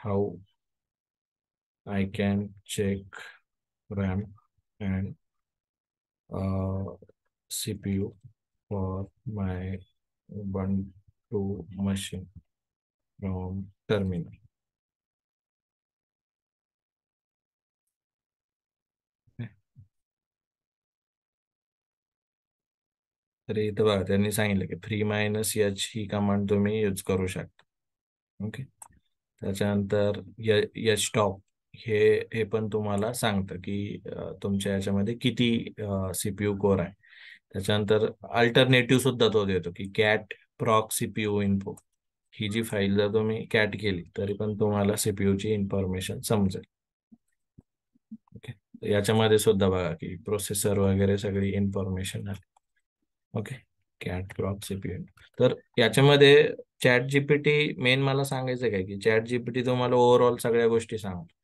how I can check RAM and CPU for my Ubuntu machine from terminal. तर इथं बघा त्यांनी सांगितलं की -h ही कमांड तुम्ही यूज करू शकता. ओके. त्याच्यानंतर एच टॉप हे हे पण तुम्हाला सांगतं की तुमच्या याच्यामध्ये किती सीपीयू कोर आहे. त्याच्यानंतर अल्टरनेटिव्ह सुद्धा तो देतो की cat प्रॉक CPU info he G file जर तुम्ही कॅट केली तरी पण तुम्हाला सीपीयू ची इन्फॉर्मेशन समजेल. ओके. याच्यामध्ये सुद्धा बघा की प्रोसेसर वगैरे सगळी इन्फॉर्मेशन आहे. ओके. Cat प्रॉक CPU. तर याच्यामध्ये चॅट जीपीटी मेन मला सांगायचं काय की चॅट जीपीटी तुम्हाला ओव्हरऑल सगळ्या गोष्टी सांगतो